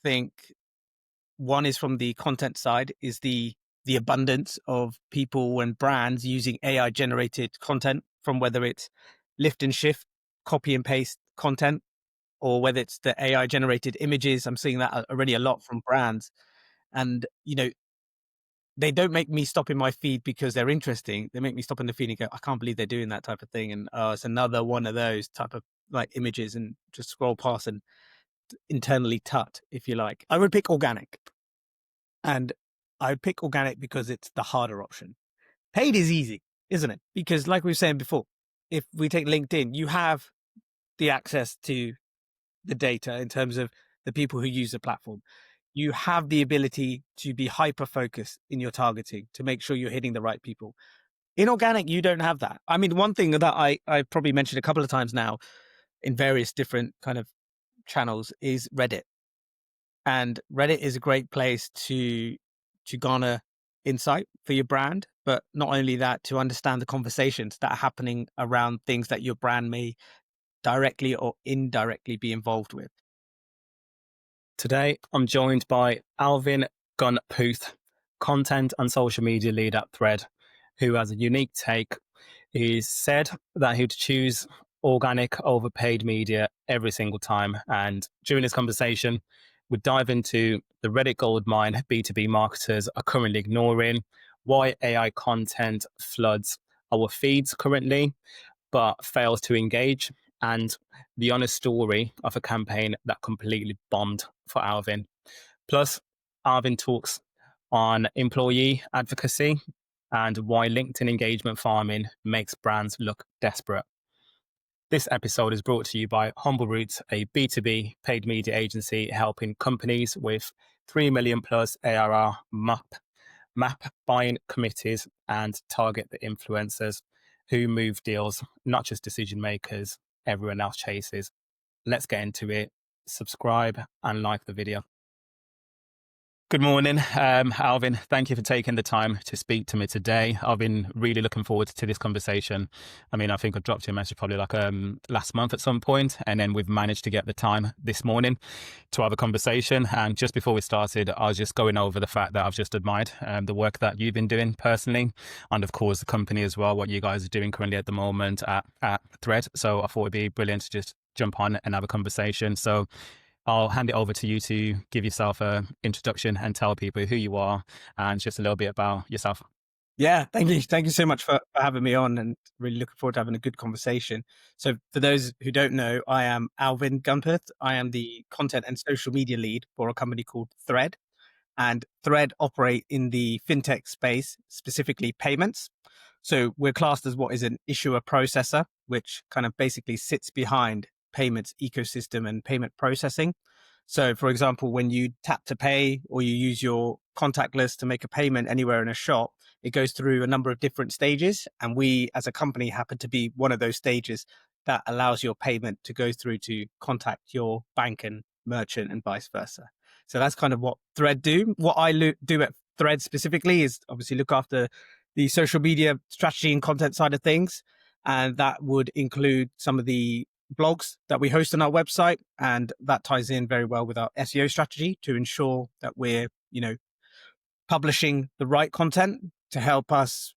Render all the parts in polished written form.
think one is from the content side, is the abundance of people and brands using AI generated content, from whether it's lift and shift, copy and paste content, or whether it's the AI generated images. I'm seeing that already a lot from brands. And, they don't make me stop in my feed because they're interesting. They make me stop in the feed and go, I can't believe they're doing that type of thing. And it's another one of those type of like images, and just scroll past and internally tut, if you like. I would pick organic. And I would pick organic because it's the harder option. Paid is easy, isn't it? Because like we were saying before, if we take LinkedIn, you have the access to the data in terms of the people who use the platform. You have the ability to be hyper focused in your targeting to make sure you're hitting the right people. In organic, you don't have that. I mean, one thing that I probably mentioned a couple of times now in various different kind of channels is Reddit. And Reddit is a great place to garner insight for your brand, but not only that, to understand the conversations that are happening around things that your brand may directly or indirectly be involved with. Today, I'm joined by Alvin Gunputh, content and social media lead at Thredd, who has a unique take. He's said that he'd choose organic over paid media every single time. And during this conversation, we dive into the Reddit goldmine B2B marketers are currently ignoring, why AI content floods our feeds currently, but fails to engage, and the honest story of a campaign that completely bombed for Alvin. Plus, Alvin talks on employee advocacy and why LinkedIn engagement farming makes brands look desperate. This episode is brought to you by Humble Roots, a B2B paid media agency helping companies with 3 million plus ARR map buying committees and target the influencers who move deals, not just decision makers everyone else chases. Let's get into it. Subscribe and like the video. Good morning, Alvin. Thank you for taking the time to speak to me today. I've been really looking forward to this conversation. I mean, I think I dropped you a message probably like last month at some point, and then we've managed to get the time this morning to have a conversation. And just before we started, I was just going over the fact that I've just admired the work that you've been doing personally, and of course the company as well, what you guys are doing currently at the moment at Thredd. So I thought it'd be brilliant to just jump on and have a conversation. So I'll hand it over to you to give yourself an introduction and tell people who you are and just a little bit about yourself. Yeah, thank you. Thank you so much for having me on, and really looking forward to having a good conversation. So for those who don't know, I am Alvin Gunputh. I am the content and social media lead for a company called Thredd, and Thredd operate in the fintech space, specifically payments. So we're classed as what is an issuer processor, which kind of basically sits behind payments ecosystem and payment processing. So for example, when you tap to pay or you use your contactless to make a payment anywhere in a shop, it goes through a number of different stages. And we as a company happen to be one of those stages that allows your payment to go through to contact your bank and merchant and vice versa. So that's kind of what Thredd do. What I do at Thredd specifically is obviously look after the social media strategy and content side of things. And that would include some of the blogs that we host on our website, and that ties in very well with our SEO strategy to ensure that we're, publishing the right content to help us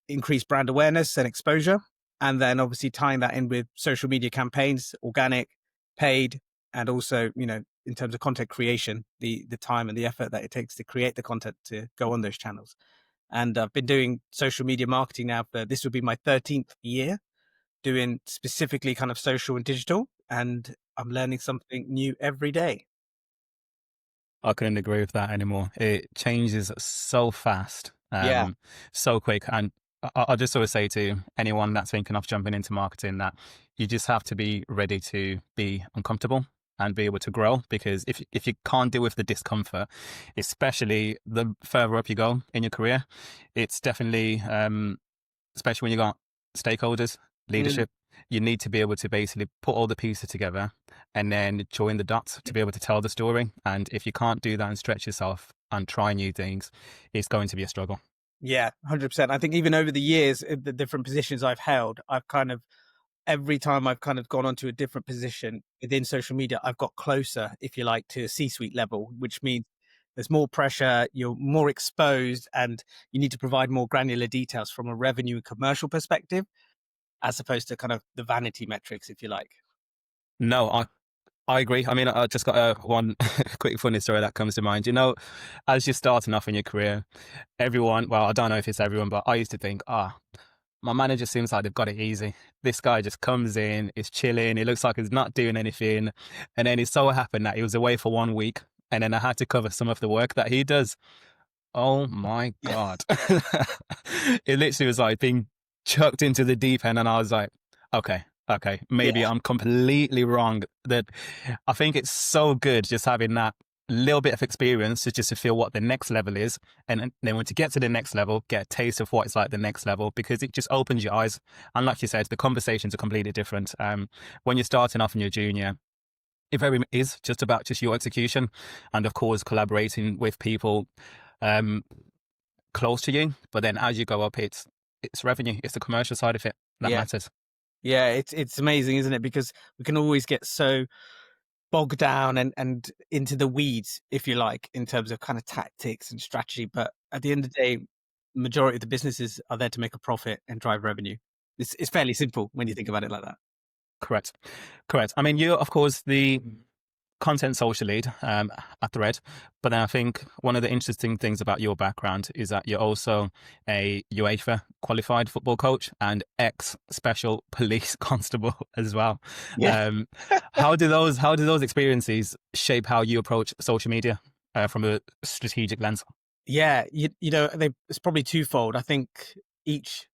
increase brand awareness and exposure. And then obviously tying that in with social media campaigns, organic, paid, and also, in terms of content creation, the time and the effort that it takes to create the content to go on those channels. And I've been doing social media marketing now this will be my 13th year, doing specifically kind of social and digital, and I'm learning something new every day. I couldn't agree with that anymore. It changes so fast, so quick. And I'll just sort of say to anyone that's thinking of jumping into marketing that you just have to be ready to be uncomfortable and be able to grow, because if you can't deal with the discomfort, especially the further up you go in your career, it's definitely, especially when you got stakeholders, leadership, you need to be able to basically put all the pieces together and then join the dots to be able to tell the story. And if you can't do that and stretch yourself and try new things, it's going to be a struggle. Yeah, 100%. I think even over the years, the different positions I've held, I've kind of every time I've kind of gone onto a different position within social media, I've got closer, if you like, to a C-suite level, which means there's more pressure, you're more exposed, and you need to provide more granular details from a revenue and commercial perspective, as opposed to kind of the vanity metrics, if you like. No, I agree. I mean, I just got one quick funny story that comes to mind. You know, as you're starting off in your career, everyone, well, I don't know if it's everyone, but I used to think, my manager seems like they've got it easy. This guy just comes in, is chilling. He looks like he's not doing anything. And then it so happened that he was away for 1 week. And then I had to cover some of the work that he does. Oh my Yeah. God. It literally was like being chucked into the deep end. And I was like, okay, maybe Yeah. I'm completely wrong. That I think it's so good just having that little bit of experience just to feel what the next level is. And then when to get to the next level, get a taste of what it's like the next level, because it just opens your eyes. And like you said, the conversations are completely different. When you're starting off in your junior, it very is just about just your execution and of course collaborating with people um, close to you. But then as you go up, it's revenue, it's the commercial side of it that Yeah. matters. Yeah. It's amazing, isn't it? Because we can always get so bogged down and into the weeds, if you like, in terms of kind of tactics and strategy. But at the end of the day, majority of the businesses are there to make a profit and drive revenue. It's fairly simple when you think about it like that. Correct. Correct. I mean, you're of course the content social lead at Thread, but then I think one of the interesting things about your background is that you're also a UEFA qualified football coach and ex special police constable as well. Yeah. Um, how do those experiences shape how you approach social media from a strategic lens? Yeah. It's probably twofold. I think each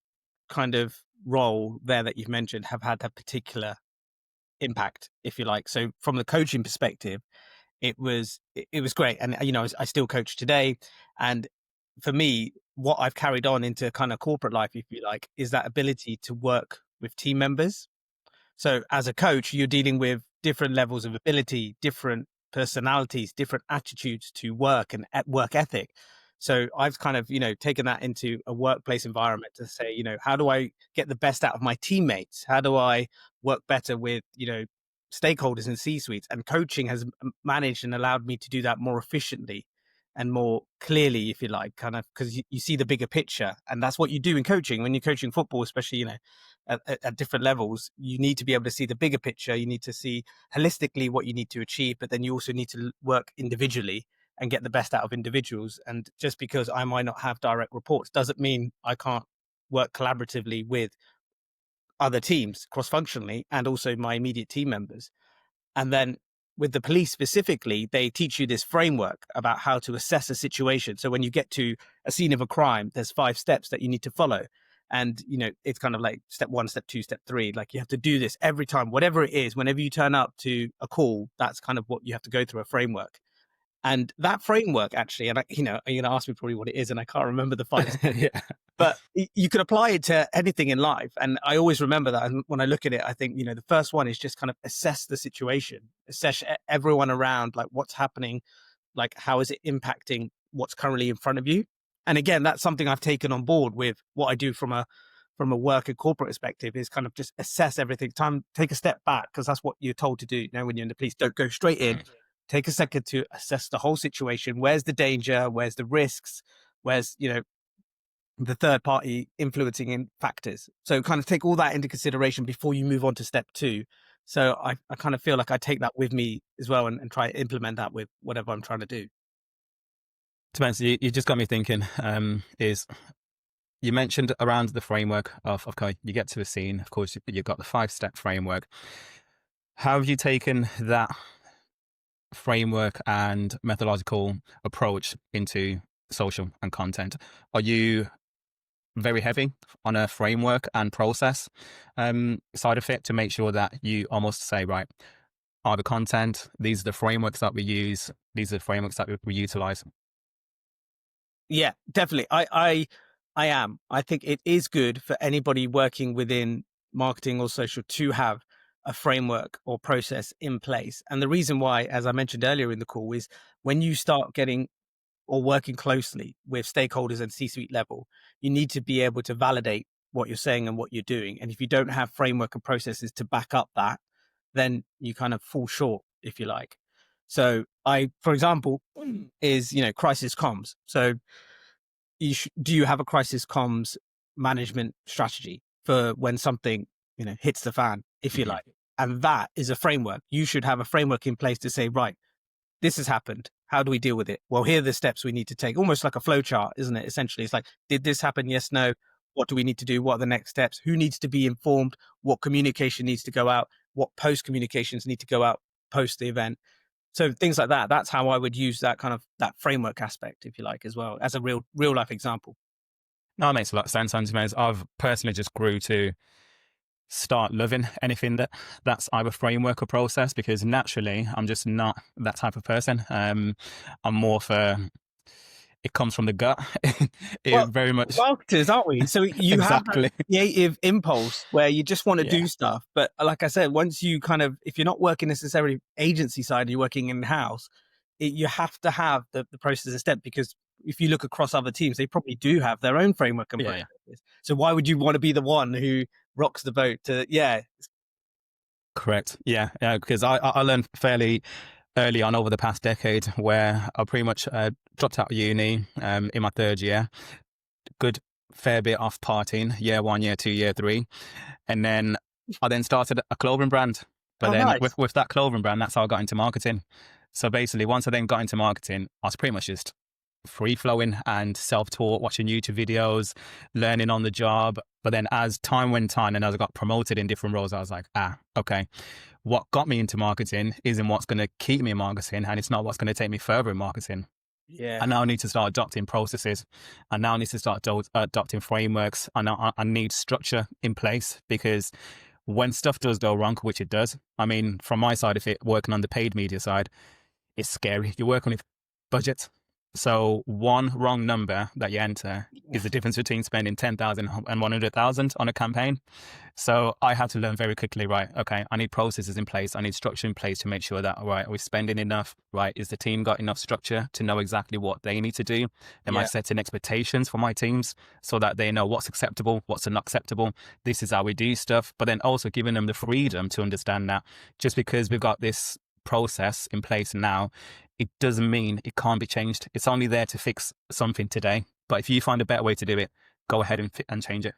kind of role there that you've mentioned have had a particular impact, if you like. So from the coaching perspective, it was great, and I still coach today. And for me, what I've carried on into kind of corporate life, if you like, is that ability to work with team members. So as a coach, you're dealing with different levels of ability, different personalities, different attitudes to work and at work ethic. So I've kind of, taken that into a workplace environment to say, how do I get the best out of my teammates? How do I work better with, stakeholders and C-suites? And coaching has managed and allowed me to do that more efficiently and more clearly, if you like, kind of because you see the bigger picture. And that's what you do in coaching when you're coaching football, especially, at different levels. You need to be able to see the bigger picture. You need to see holistically what you need to achieve, but then you also need to work individually and get the best out of individuals. And just because I might not have direct reports doesn't mean I can't work collaboratively with other teams cross functionally and also my immediate team members. And then with the police specifically, they teach you this framework about how to assess a situation. So when you get to a scene of a crime, there's 5 steps that you need to follow. And, it's kind of like step 1, step 2, step 3. Like you have to do this every time, whatever it is, whenever you turn up to a call, that's kind of what you have to go through, a framework. And that framework actually, and you're going to ask me probably what it is, and I can't remember the 5 steps, Yeah. but you could apply it to anything in life. And I always remember that. And when I look at it, I think, the first one is just kind of assess the situation, assess everyone around, like what's happening, like how is it impacting what's currently in front of you. And again, that's something I've taken on board with what I do from a work and corporate perspective, is kind of just assess everything. Take a step back, because that's what you're told to do. When you're in the police, don't go straight in. Take a second to assess the whole situation. Where's the danger? Where's the risks? Where's, the third party influencing in factors? So kind of take all that into consideration before you move on to step 2. So I kind of feel like I take that with me as well, and try to implement that with whatever I'm trying to do. To be honest, you just got me thinking. Is you mentioned around the framework of okay, you get to a scene. Of course, you've got the 5-step framework. How have you taken that framework and methodological approach into social and content? Are you very heavy on a framework and process side of it to make sure that you almost say, right, are the content, these are the frameworks that we use, these are the frameworks that we utilize? Yeah, definitely. I am. I think it is good for anybody working within marketing or social to have a framework or process in place. And the reason why, as I mentioned earlier in the call, is when you start getting or working closely with stakeholders and C-suite level, you need to be able to validate what you're saying and what you're doing. And if you don't have framework and processes to back up that, then you kind of fall short, if you like. So for example, is, crisis comms. So do you have a crisis comms management strategy for when something, hits the fan, if you Mhm. like? And that is a framework. You should have a framework in place to say, right, this has happened. How do we deal with it? Well, here are the steps we need to take. Almost like a flow chart, isn't it? Essentially, it's like, did this happen? Yes, no. What do we need to do? What are the next steps? Who needs to be informed? What communication needs to go out? What post communications need to go out post the event? So things like that. That's how I would use that framework aspect, if you like, as well as a real life example. No, it makes a lot of sense. And to be honest, I've personally just grew to start loving anything that's either framework or process, because naturally I'm just not that type of person. I'm more for it comes from the gut. It Well, very much marketers, aren't we? So you have that exactly. creative impulse where you just want to Yeah, do stuff. But like I said, once you if you're not working necessarily agency side, you're working in house, you have to have the process and step, because if you look across other teams, they probably do have their own framework and yeah, yeah. processes. So why would you want to be the one who rocks the boat yeah. Correct. Yeah, yeah. Because I learned fairly early on over the past decade, where I pretty much dropped out of uni in my third year. Good fair bit off partying, year one, year two, year three. And then I then started a clothing brand. But Oh, then nice. with that clothing brand, that's how I got into marketing. So basically, once I then got into marketing, I was pretty much just free flowing and self taught, watching YouTube videos, learning on the job. But then as time went on and as I got promoted in different roles, I was like, okay, what got me into marketing isn't what's going to keep me in marketing, and it's not what's going to take me further in marketing. I Yeah. now need to start adopting processes. I now need to start adopting frameworks. I need structure in place, because when stuff does go wrong, which it does, I mean, from my side, if it working on the paid media side, it's scary. You're working with budgets. So one wrong number that you enter is the difference between spending 10,000 and 100,000 on a campaign. So I had to learn very quickly, right? Okay, I need processes in place. I need structure in place to make sure that, all right, are we spending enough, right? Is the team got enough structure to know exactly what they need to do? Am I Yeah. setting expectations for my teams so that they know what's acceptable, what's not acceptable? This is how we do stuff. But then also giving them the freedom to understand that just because we've got this process in place now, it doesn't mean it can't be changed. It's only there to fix something today. But if you find a better way to do it, go ahead and change it.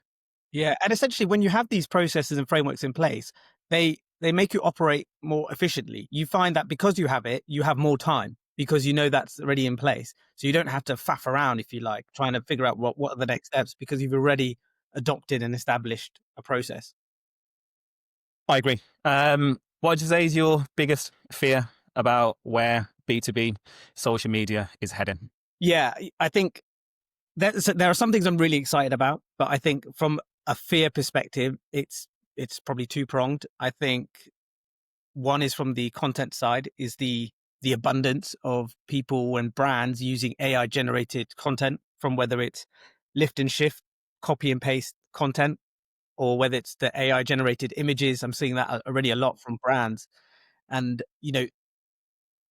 Yeah, and essentially, when you have these processes and frameworks in place, they make you operate more efficiently. You find that because you have it, you have more time because you know that's already in place. So you don't have to faff around, if you like, trying to figure out what are the next steps, because you've already adopted and established a process. I agree. What would you say is your biggest fear about where B2B social media is heading? Yeah, I think there are some things I'm really excited about, but I think from a fear perspective, it's probably two pronged. I think one is from the content side, is the abundance of people and brands using AI generated content, from whether it's lift and shift, copy and paste content, or whether it's the AI generated images. I'm seeing that already a lot from brands. And,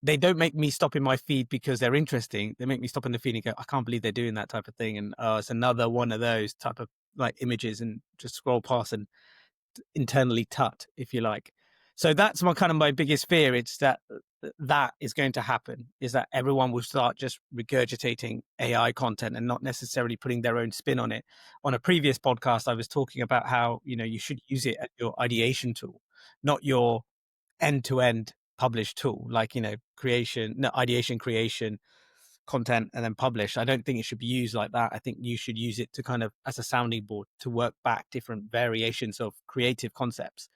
they don't make me stop in my feed because they're interesting. They make me stop in the feed and go, I can't believe they're doing that type of thing. And it's another one of those type of like images, and just scroll past and internally tut, if you like. So that's my biggest fear. It's that is going to happen, is that everyone will start just regurgitating AI content and not necessarily putting their own spin on it. On a previous podcast, I was talking about how, you should use it as your ideation tool, not your end-to-end published tool, like, ideation, creation, content, and then publish. I don't think it should be used like that. I think you should use it to kind of as a sounding board to work back different variations of creative concepts.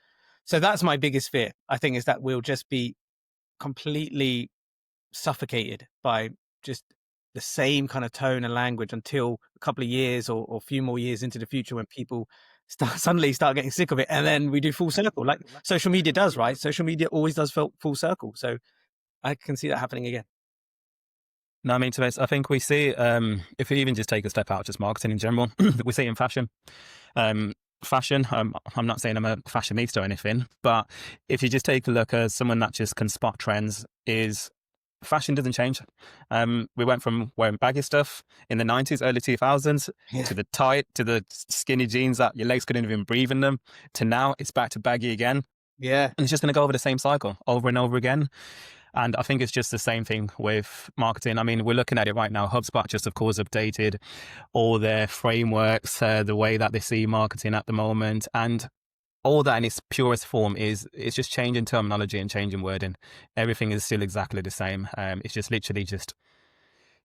So that's my biggest fear, I think, is that we'll just be completely suffocated by just the same kind of tone and language until a couple of years or a few more years into the future, when people suddenly start getting sick of it, and then we do full circle like social media does, right? Social media always does full circle. So I can see that happening again. No, I mean, to be honest, I think we see, if we even just take a step out, just marketing in general, we see it in fashion. Fashion, I'm not saying I'm a fashionista or anything, but if you just take a look at someone that just can spot trends, is fashion doesn't change. We went from wearing baggy stuff in the 90s, early 2000s, Yeah. to the tight, to the skinny jeans that your legs couldn't even breathe in them, to now it's back to baggy again. Yeah. And it's just going to go over the same cycle over and over again. And I think it's just the same thing with marketing. I mean, we're looking at it right now. HubSpot just, of course, updated all their frameworks, the way that they see marketing at the moment. And all that in its purest form is it's just changing terminology and changing wording. Everything is still exactly the same. It's just literally just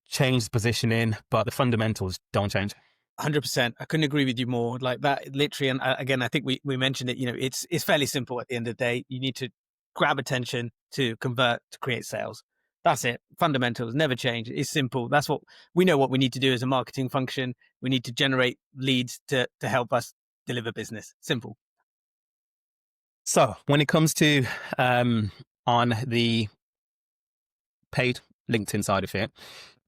changed positioning, but the fundamentals don't change. 100%. I couldn't agree with you more. Like that, literally. And again, I think we mentioned it. You know, it's fairly simple. At the end of the day, you need to grab attention to convert to create sales. That's it. Fundamentals never change. It's simple. That's what we know. What we need to do as a marketing function. We need to generate leads to help us deliver business. Simple. So when it comes to on the paid LinkedIn side of it,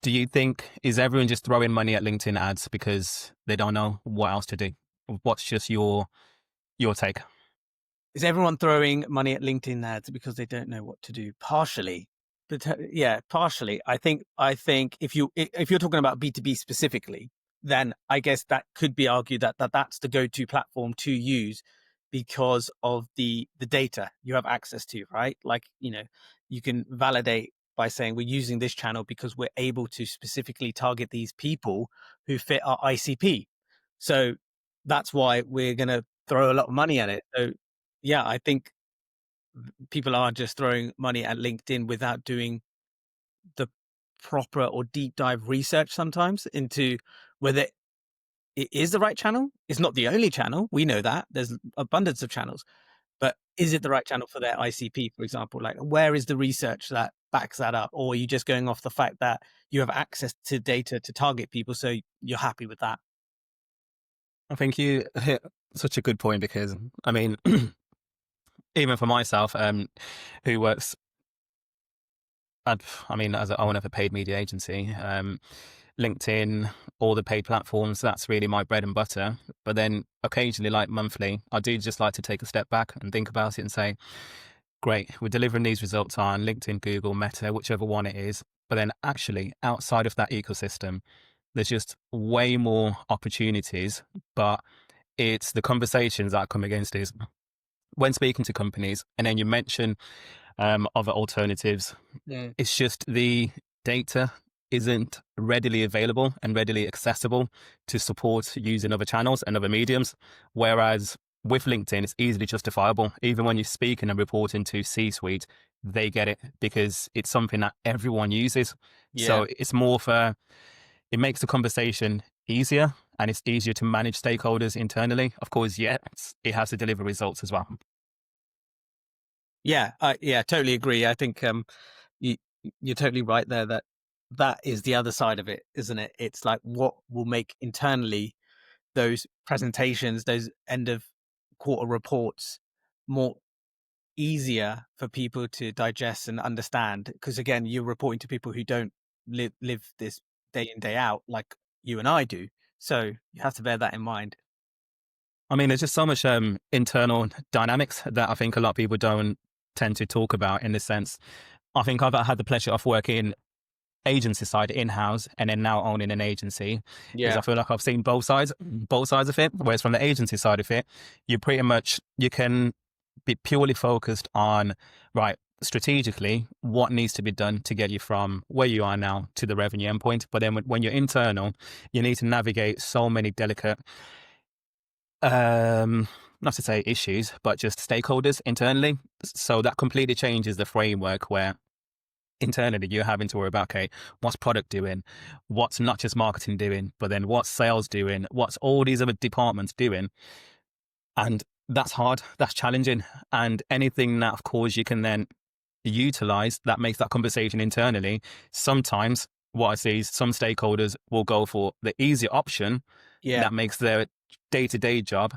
do you think is everyone just throwing money at LinkedIn ads because they don't know what else to do? What's just your take? Is everyone throwing money at LinkedIn ads because they don't know what to do? Partially, but yeah, partially. I think if you're talking about B2B specifically, then I guess that could be argued that that's the go-to platform to use because of the data you have access to, right? Like, you know, you can validate by saying we're using this channel because we're able to specifically target these people who fit our ICP. So that's why we're going to throw a lot of money at it. So yeah, I think people are just throwing money at LinkedIn without doing the proper or deep dive research sometimes into whether it is the right channel. It's not the only channel. We know that there's abundance of channels, but is it the right channel for their ICP, for example? Like, where is the research that backs that up? Or are you just going off the fact that you have access to data to target people? So you're happy with that? I think you hit such a good point because I mean, even for myself, who works I mean, as an owner of a paid media agency, LinkedIn, all the paid platforms, that's really my bread and butter. But then occasionally, like monthly, I do just like to take a step back and think about it and say, great, we're delivering these results on LinkedIn, Google, Meta, whichever one it is. But then actually, outside of that ecosystem, there's just way more opportunities. But it's the conversations that I come against is when speaking to companies, and then you mention other alternatives, Yeah. it's just the data isn't readily available and readily accessible to support using other channels and other mediums. Whereas with LinkedIn, it's easily justifiable. Even when you're speaking and reporting to C-suite, they get it because it's something that everyone uses. Yeah. So it's more for, it makes the conversation easier and it's easier to manage stakeholders internally. Of course, yeah, it has to deliver results as well. Yeah. Yeah, totally agree. I think, you, you're totally right there that that is the other side of it, isn't it? It's like what will make internally those presentations, those end of quarter reports more easier for people to digest and understand. Because again, you're reporting to people who don't live this day in, day out like you and I do. So you have to bear that in mind. I mean, there's just so much internal dynamics that I think a lot of people don't tend to talk about in this sense. I think I've had the pleasure of working agency side in-house and then now owning an agency is I Yeah. feel like I've seen both sides of it. Whereas from the agency side of it, you pretty much, you can be purely focused on, right, strategically, what needs to be done to get you from where you are now to the revenue endpoint. But then when you're internal, you need to navigate so many delicate, not to say issues, but just stakeholders internally. So that completely changes the framework where internally you're having to worry about, okay, what's product doing, what's not just marketing doing, but then what's sales doing, what's all these other departments doing. And that's hard, that's challenging. And anything that of course you can then utilize that makes that conversation internally, sometimes what I see is some stakeholders will go for the easier option Yeah. that makes their day-to-day job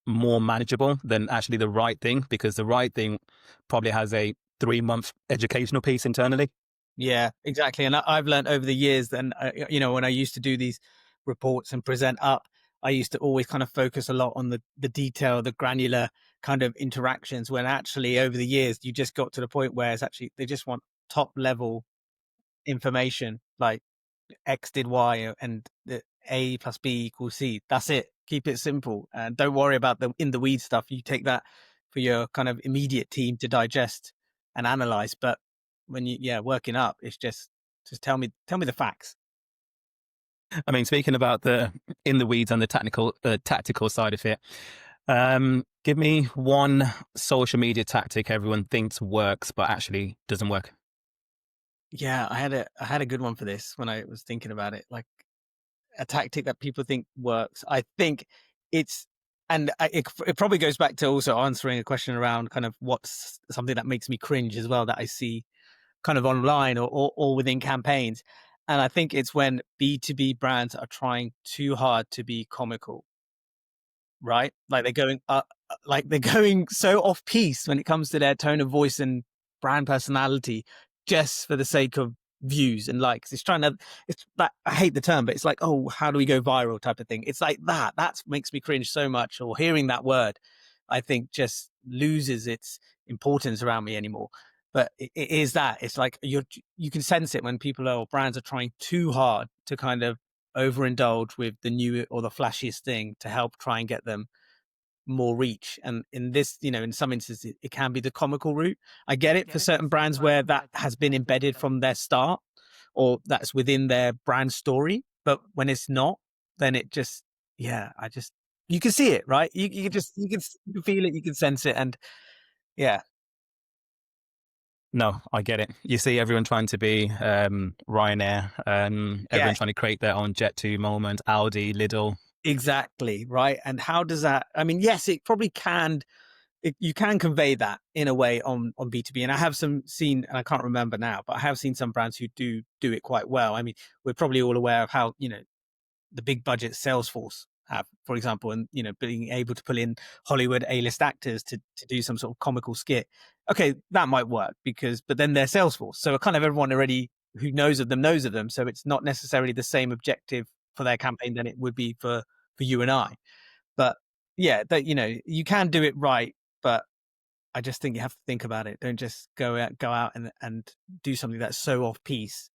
more manageable than actually the right thing, because the right thing probably has a 3-month educational piece internally. Yeah, exactly. And I've learned over the years that, you know, when I used to do these reports and present up, I used to always kind of focus a lot on the detail, the granular kind of interactions, when actually over the years, you just got to the point where it's actually, they just want top level information, like X did Y and the A plus B equals C. That's it. Keep it simple and don't worry about the in the weeds stuff. You take that for your kind of immediate team to digest and analyze. But when working up, it's just tell me the facts. I mean, speaking about the in the weeds and the tactical side of it, give me one social media tactic everyone thinks works but actually doesn't work. Yeah, I had a good one for this when I was thinking about it. Like a tactic that people think works. I think it's it probably goes back to also answering a question around kind of what's something that makes me cringe as well that I see kind of online or within campaigns. And I think it's when B2B brands are trying too hard to be comical, right? Like they're going so off piece when it comes to their tone of voice and brand personality, just for the sake of views and likes. It's trying to, it's that I hate the term, but it's like, oh, how do we go viral type of thing. It's like that. That makes me cringe so much. Or hearing that word, I think just loses its importance around me anymore. But it is that it's like you can sense it when people or brands are trying too hard to kind of overindulge with the new or the flashiest thing to help try and get them more reach. And in this, in some instances, it can be the comical route. I get it for certain brands where that has been embedded from their start or that's within their brand story. But when it's not, then it just, you can see it, right? You can feel it, you can sense it. And yeah, No, I get it. You see everyone trying to be Ryanair, yeah, everyone trying to create their own Jet2 moment, Audi, Lidl. exactly. Right. And how does that, I mean, yes, it probably can you can convey that in a way on B2B. And I have seen, and I can't remember now, but I have seen some brands who do it quite well. I mean, we're probably all aware of how, the big budget Salesforce have, for example, and, being able to pull in Hollywood A-list actors to do some sort of comical skit. Okay, that might work but then they're Salesforce. So kind of everyone already who knows of them knows of them. So it's not necessarily the same objective for their campaign than it would be for you and I. But yeah, that you can do it right, but I just think you have to think about it. Don't just go out and do something that's so off piece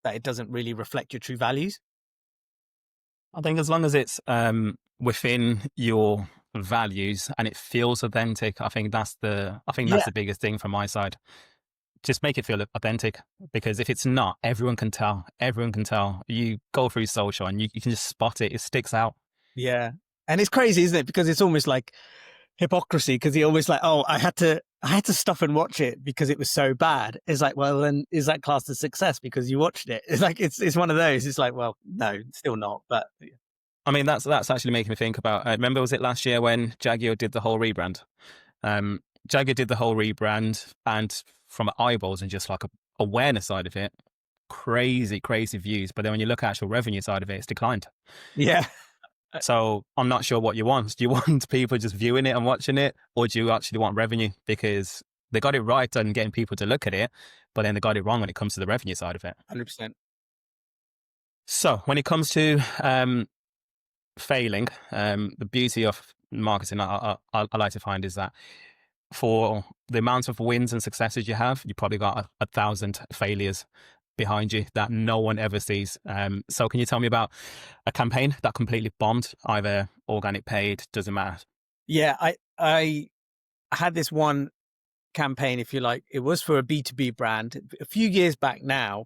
that it doesn't really reflect your true values. I think as long as it's within your values and it feels authentic, I think that's Yeah, the biggest thing from my side. Just make it feel authentic, because if it's not, everyone can tell. Everyone can tell. You go through social and you can just spot it. It sticks out. yeah, and it's crazy, isn't it? Because it's almost like hypocrisy. Because you're almost like, oh, I had to stop and watch it because it was so bad. It's like, well, then is that classed as success because you watched it? It's like it's one of those. It's like, well, no, still not. But I mean, that's actually making me think about. Remember, was it last year when Jaguar did the whole rebrand? Um, Jaguar did the whole rebrand, and from eyeballs and just like a awareness side of it, crazy, crazy views. But then when you look at actual revenue side of it, it's declined. yeah, So I'm not sure what you want. Do you want people just viewing it and watching it, or do you actually want revenue? Because they got it right on getting people to look at it, but then they got it wrong when it comes to the revenue side of it. 100%. So when it comes to failing, the beauty of marketing I like to find is that for the amount of wins and successes you have, you probably got 1,000 failures behind you that no one ever sees. So can you tell me about a campaign that completely bombed, either organic, paid, doesn't matter? Yeah, I had this one campaign, if you like. It was for a B2B brand a few years back now.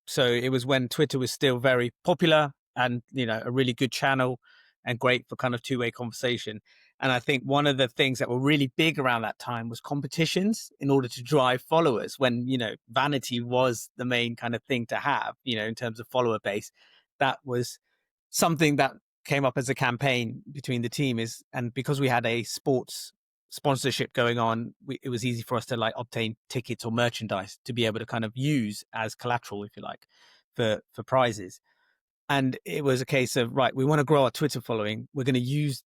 So it was when Twitter was still very popular and, a really good channel and great for kind of two-way conversation. And I think one of the things that were really big around that time was competitions in order to drive followers when, vanity was the main kind of thing to have, in terms of follower base. That was something that came up as a campaign between the team and because we had a sports sponsorship going on, it was easy for us to like obtain tickets or merchandise to be able to kind of use as collateral, if you like, for prizes. And it was a case of, right, we want to grow our Twitter following. We're going to use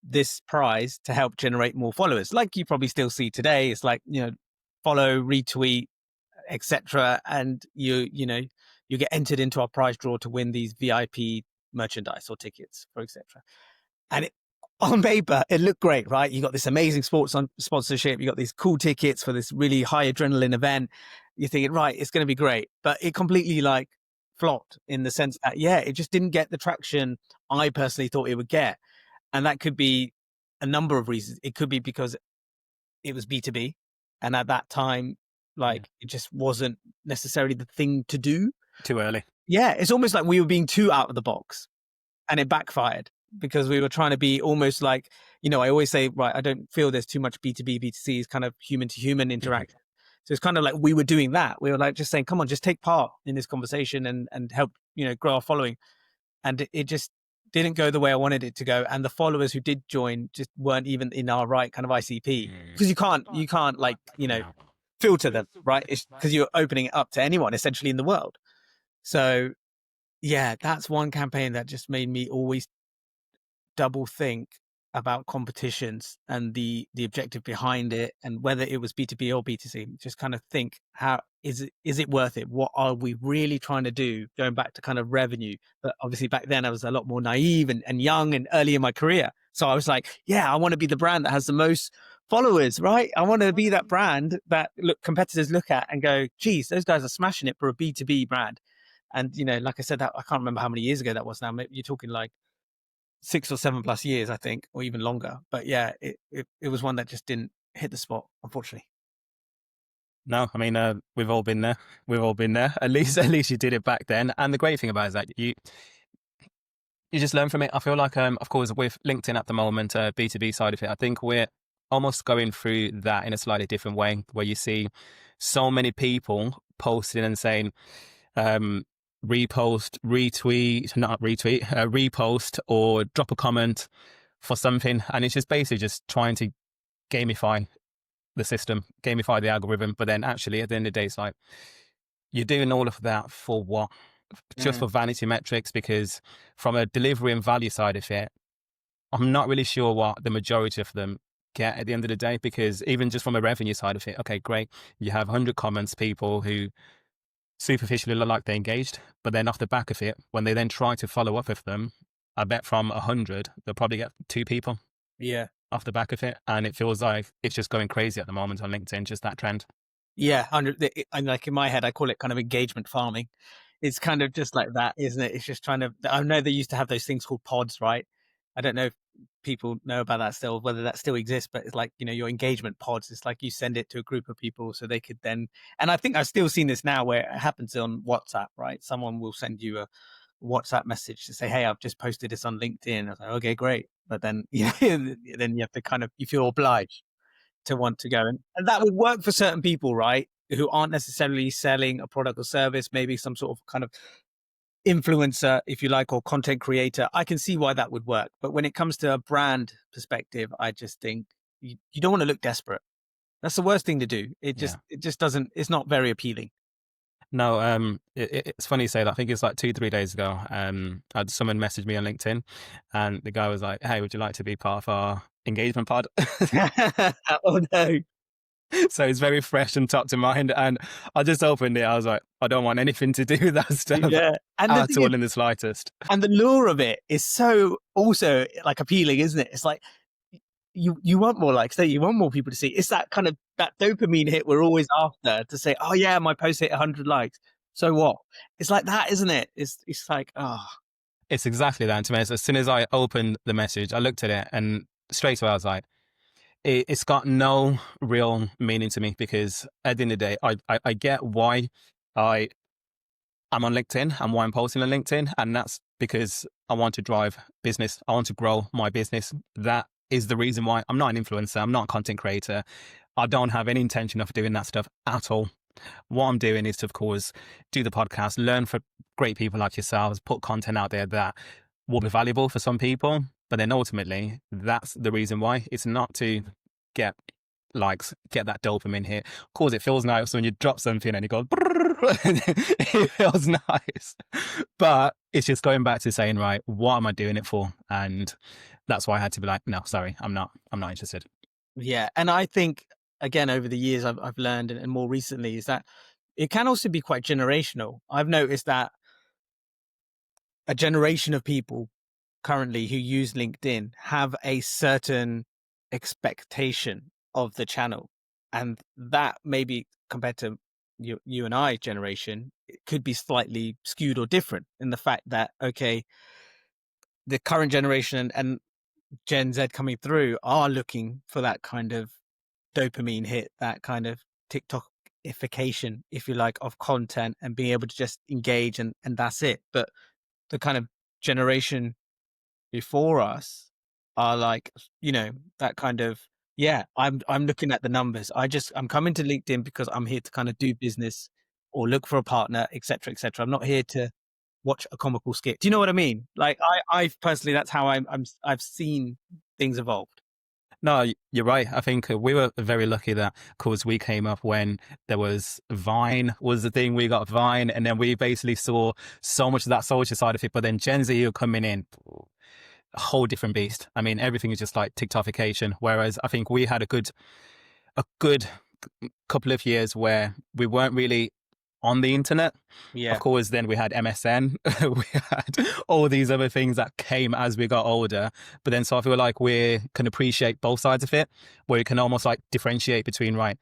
this prize to help generate more followers. Like you probably still see today. It's like, follow, retweet, etc. And you get entered into our prize draw to win these VIP merchandise or tickets, for etc. And on paper, it looked great, right? You got this amazing sports sponsorship. You got these cool tickets for this really high adrenaline event. you're thinking, right, it's going to be great, but it completely like flopped in the sense that, yeah, it just didn't get the traction I personally thought it would get. And that could be a number of reasons. It could be because it was B2B. And at that time, Yeah. like it just wasn't necessarily the thing to do. Too early. Yeah. It's almost like we were being too out of the box, and it backfired because we were trying to be almost like, I always say, right, I don't feel there's too much B2B, B2C is kind of human to human Mhm. interaction. So it's kind of like we were doing that. We were like just saying, come on, just take part in this conversation and help, grow our following. And it just didn't go the way I wanted it to go. And the followers who did join just weren't even in our right kind of ICP, Mm. because you can't like, No. filter them, right? It's because you're opening it up to anyone essentially in the world. So yeah, that's one campaign that just made me always double think about competitions and the objective behind it, and whether it was B2B or B2C. Just kind of think, how is it worth it? What are we really trying to do? Going back to kind of revenue. But obviously back then I was a lot more naive and young and early in my career. So I was like, yeah, I want to be the brand that has the most followers, right? I want to be that brand that competitors look at and go, geez, those guys are smashing it for a B2B brand. And like I said, that I can't remember how many years ago that was now. Maybe you're talking like 6 or 7 plus years, I think, or even longer. But yeah, it was one that just didn't hit the spot, unfortunately. No, I mean, we've all been there. We've all been there. At least you did it back then. And the great thing about it is that you just learn from it. I feel like, of course, with LinkedIn at the moment, B2B side of it, I think we're almost going through that in a slightly different way, where you see so many people posting and saying, repost, retweet, not retweet, repost, or drop a comment for something. And it's just basically just trying to gamify the system, gamify the algorithm. But then actually, at the end of the day, it's like, you're doing all of that for what? Just Mm. for vanity metrics, because from a delivery and value side of it, I'm not really sure what the majority of them get at the end of the day, because even just from a revenue side of it, okay, great. You have 100 comments, people who superficially look like they're engaged, but then off the back of it, when they then try to follow up with them, I bet from 100, they'll probably get 2 people Yeah. off the back of it. And it feels like it's just going crazy at the moment on LinkedIn, just that trend. Yeah. 100. And like in my head, I call it kind of engagement farming. It's kind of just like that, isn't it? It's just trying to, I know they used to have those things called pods, right? I don't know if people know about that still, whether that still exists, but it's like, your engagement pods. It's like you send it to a group of people so they could then, and I think I've still seen this now where it happens on WhatsApp, right? Someone will send you a WhatsApp message to say, "Hey, I've just posted this on LinkedIn." I was like, "Okay, great," but then then you have to you feel obliged to want to go, and that would work for certain people, right? Who aren't necessarily selling a product or service, maybe some sort of kind of influencer, if you like, or content creator. I can see why that would work, but when it comes to a brand perspective, I just think you don't want to look desperate. That's the worst thing to do. Yeah. It just doesn't. It's not very appealing. No, it's funny you say that. I think it's like 2, 3 days ago. I had someone messaged me on LinkedIn, and the guy was like, "Hey, would you like to be part of our engagement pod?" Oh no. So it's very fresh and top to mind. And I just opened it. I was like, I don't want anything to do with that stuff Yeah. And the at thing is, all in the slightest. and the lure of it is so also like appealing, isn't it? It's like you want more likes, don't you? You want more people to see. It's that kind of that dopamine hit we're always after to say, oh yeah, my post hit 100 likes. So what? It's like that, isn't it? It's like, oh It's exactly that. And to me, as soon as I opened the message, I looked at it and straight away I was like, it's got no real meaning to me, because at the end of the day, I get why I I'm on LinkedIn and why I'm posting on LinkedIn. And that's because I want to drive business. I want to grow my business. That is the reason why. I'm not an influencer. I'm not a content creator. I don't have any intention of doing that stuff at all. What I'm doing is to, of course, do the podcast, learn from great people like yourselves, put content out there that will be valuable for some people. But then ultimately, that's the reason why. It's not to get likes, get that dopamine hit. Of course, it feels nice when you drop something and it goes, it feels nice. But it's just going back to saying, right, what am I doing it for? And that's why I had to be like, no, sorry, I'm not interested. yeah. And I think again over the years I've learned, and more recently, is that it can also be quite generational. I've noticed that a generation of people currently who use LinkedIn have a certain expectation of the channel. And that maybe compared to you and I generation, it could be slightly skewed or different in the fact that, okay, the current generation and Gen Z coming through are looking for that kind of dopamine hit, that kind of TikTokification, if you like, of content and being able to just engage and that's it. But the kind of generation before us are like, that kind of, yeah, I'm looking at the numbers. I'm coming to LinkedIn because I'm here to kind of do business or look for a partner, etc., etc. I'm not here to watch a comical skit. Do you know what I mean? Like I personally, that's how I've seen things evolved. No, you're right. I think we were very lucky that, of course, we came up when there was Vine was the thing. We got Vine, and then we basically saw so much of that social side of it. But then Gen Z are coming in, a whole different beast. I mean, everything is just like TikTokification. Whereas I think we had a good couple of years where we weren't really on the internet. Of Yeah. course, then we had MSN, we had all these other things that came as we got older. But then, so I feel like we can appreciate both sides of it, where you can almost like differentiate between, right,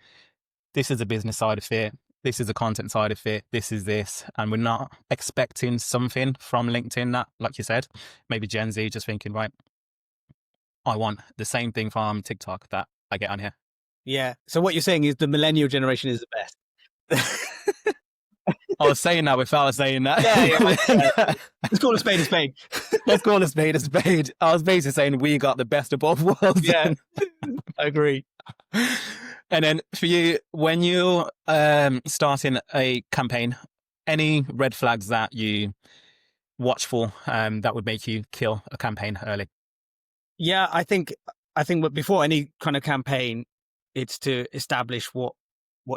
this is a business side of it, this is a content side of it, this is this. And we're not expecting something from LinkedIn that, like you said, maybe Gen Z just thinking, right, I want the same thing from TikTok that I get on here. Yeah. So what you're saying is the millennial generation is the best. I was saying that without saying Yeah, yeah. that. Let's call a spade a spade. Let's call a spade a spade. I was basically saying we got the best of both worlds. Yeah, I agree. And then for you, when you starting a campaign, any red flags that you watch for that would make you kill a campaign early? Yeah, I think before any kind of campaign, it's to establish what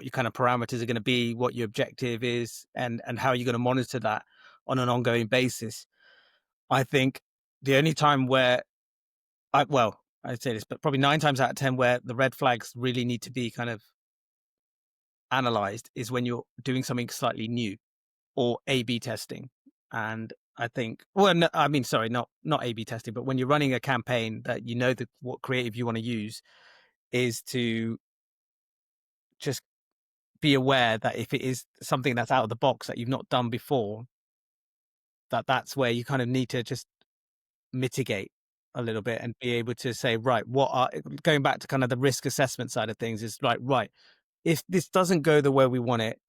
your kind of parameters are going to be, what your objective is, and how you're going to monitor that on an ongoing basis. I think the only time where I'd say this, but probably 9 times out of 10 where the red flags really need to be kind of analyzed is when you're doing something slightly new or A/B testing. And I think, well, no, I mean, sorry, not A/B testing, but when you're running a campaign that you know that what creative you want to use is to just be aware that if it is something that's out of the box that you've not done before, that's where you kind of need to just mitigate a little bit and be able to say, right, going back to kind of the risk assessment side of things is like, right, if this doesn't go the way we want it,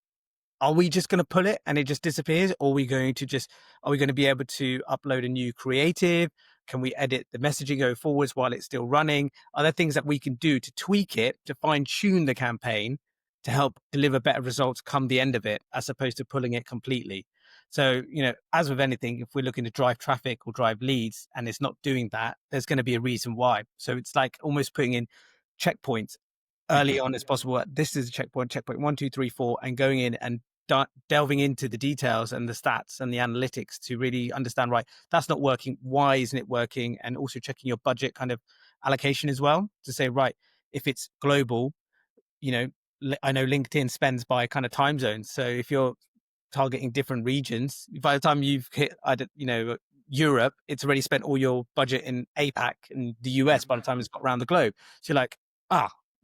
are we just going to pull it and it just disappears? Or are we going to be able to upload a new creative? Can we edit the messaging go forwards while it's still running? Are there things that we can do to tweak it, to fine tune the campaign to help deliver better results come the end of it, as opposed to pulling it completely? So, as with anything, if we're looking to drive traffic or drive leads and it's not doing that, there's going to be a reason why. So it's like almost putting in checkpoints early on as possible. This is a checkpoint 1, 2, 3, 4, and going in and delving into the details and the stats and the analytics to really understand, right, that's not working. Why isn't it working? And also checking your budget kind of allocation as well to say, right, if it's global, you know, I know LinkedIn spends by kind of time zones. So if you're targeting different regions, by the time you've hit, Europe, it's already spent all your budget in APAC and the US by the time it's got around the globe. So you're like,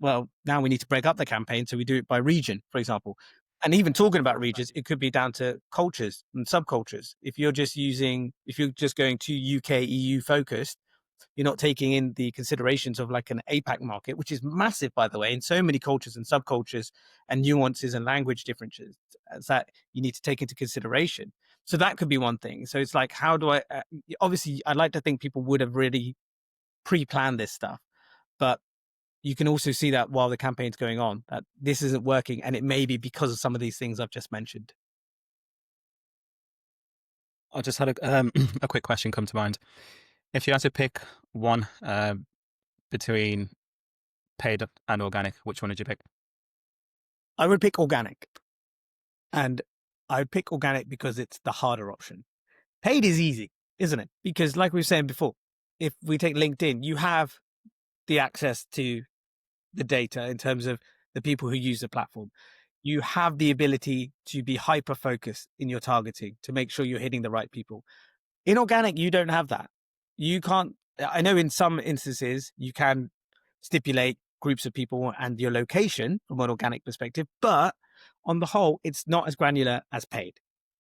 well, now we need to break up the campaign. So we do it by region, for example. And even talking about regions, it could be down to cultures and subcultures. If you're just going to UK, EU focused, you're not taking in the considerations of like an APAC market, which is massive, by the way, in so many cultures and subcultures and nuances and language differences that you need to take into consideration. So that could be one thing. So it's like, how do obviously, I'd like to think people would have really pre-planned this stuff, but you can also see that while the campaign's going on, that this isn't working. And it may be because of some of these things I've just mentioned. I just had a quick question come to mind. If you had to pick one between paid and organic, which one did you pick? I would pick organic. And I would pick organic because it's the harder option. Paid is easy, isn't it? Because like we were saying before, if we take LinkedIn, you have the access to the data in terms of the people who use the platform. You have the ability to be hyper focused in your targeting to make sure you're hitting the right people. In organic, you don't have that. You can't, I know in some instances you can stipulate groups of people and your location from an organic perspective, but on the whole, it's not as granular as paid.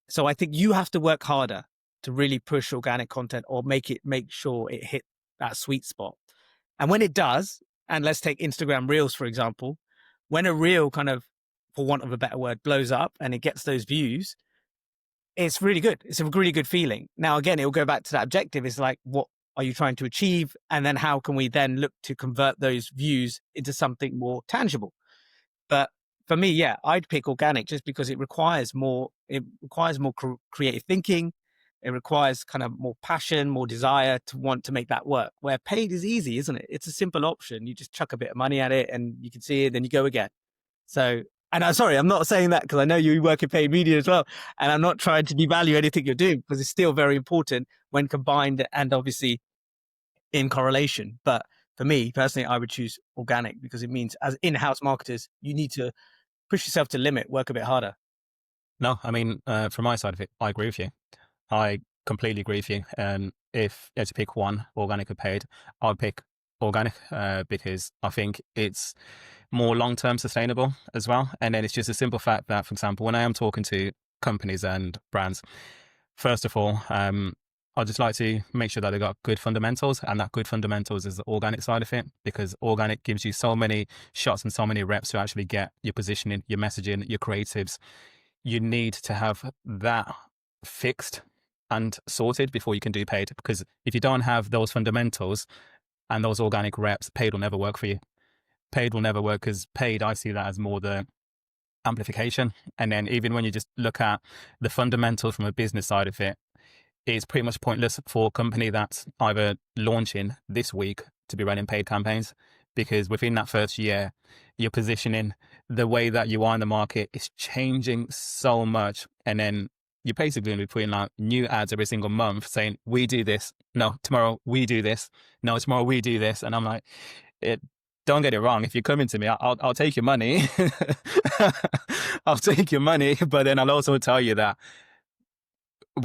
So I think you have to work harder to really push organic content or make sure it hit that sweet spot. And when it does, and let's take Instagram Reels, for example, when a reel kind of, for want of a better word, blows up and it gets those views, it's really good. It's a really good feeling. Now, again, it'll go back to that objective. It's like, what are you trying to achieve? And then how can we then look to convert those views into something more tangible? But for me, yeah, I'd pick organic just because it requires more creative thinking. It requires kind of more passion, more desire to want to make that work. Where paid is easy, isn't it? It's a simple option. You just chuck a bit of money at it and you can see it, then you go again. So, and I'm sorry, I'm not saying that because I know you work in paid media as well. And I'm not trying to devalue anything you're doing because it's still very important when combined and obviously in correlation. But for me personally, I would choose organic because it means as in-house marketers, you need to push yourself to the limit, work a bit harder. No, I mean, from my side of it, I agree with you. I completely agree with you. If you had to pick one, organic or paid, I'd pick organic because I think it's more long-term sustainable as well. And then it's just a simple fact that, for example, when I am talking to companies and brands, first of all, I just like to make sure that they've got good fundamentals, and that good fundamentals is the organic side of it, because organic gives you so many shots and so many reps to actually get your positioning, your messaging, your creatives. You need to have that fixed and sorted before you can do paid, because if you don't have those fundamentals and those organic reps, paid will never work for you. Paid will never work because paid, I see that as more the amplification. And then even when you just look at the fundamentals from a business side of it, it's pretty much pointless for a company that's either launching this week to be running paid campaigns, because within that first year, your positioning, the way that you are in the market is changing so much. And then you're basically going to be putting out new ads every single month saying, we do this. No, tomorrow we do this. No, tomorrow we do this. And I'm like, don't get it wrong. If you're coming to me, I'll take your money. I'll take your money. But then I'll also tell you that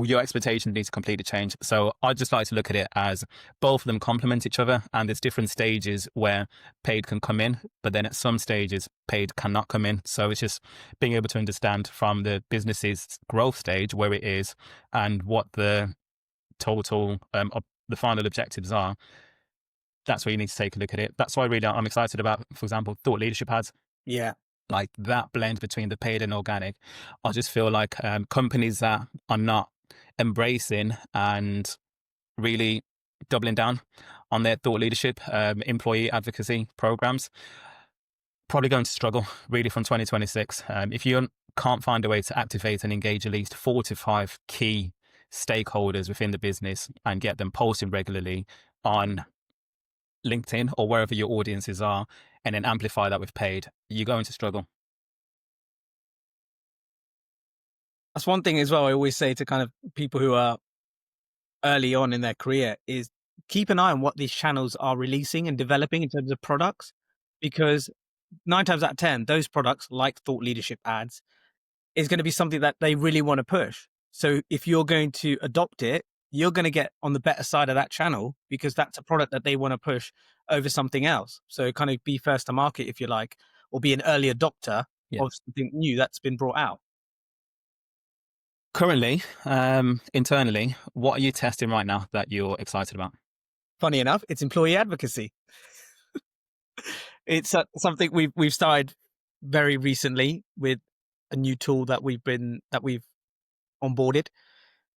your expectations need to completely change. So I just like to look at it as both of them complement each other, and there's different stages where paid can come in, but then at some stages paid cannot come in. So it's just being able to understand from the business's growth stage where it is and what the total the final objectives are. That's where you need to take a look at it. That's why really I'm excited about, for example, thought leadership ads. Yeah. Like that blend between the paid and organic. I just feel like companies that are not embracing and really doubling down on their thought leadership, employee advocacy programs, probably going to struggle really from 2026. If you can't find a way to activate and engage at least 4 to 5 key stakeholders within the business and get them posting regularly on LinkedIn or wherever your audiences are, and then amplify that with paid, you're going to struggle. That's one thing as well I always say to kind of people who are early on in their career is keep an eye on what these channels are releasing and developing in terms of products, because 9 times out of 10, those products like thought leadership ads is going to be something that they really want to push. So if you're going to adopt it, you're going to get on the better side of that channel because that's a product that they want to push over something else. So kind of be first to market, if you like, or be an early adopter of something new that's been brought out. Currently, internally, what are you testing right now that you're excited about? Funny enough, it's employee advocacy. It's something we've started very recently with a new tool that we've onboarded,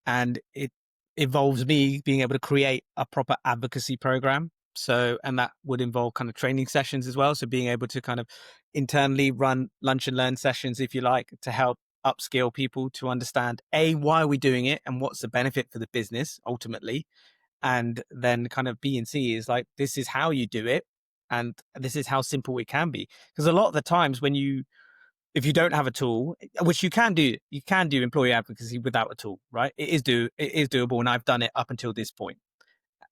and it involves me being able to create a proper advocacy program. So, and that would involve kind of training sessions as well. So being able to kind of internally run lunch and learn sessions, if you like, to help upskill people to understand why are we doing it and what's the benefit for the business ultimately. And then kind of B and C is like, this is how you do it. And this is how simple it can be. Because a lot of the times if you don't have a tool, which you can do employee advocacy without a tool, right? It is doable, and I've done it up until this point.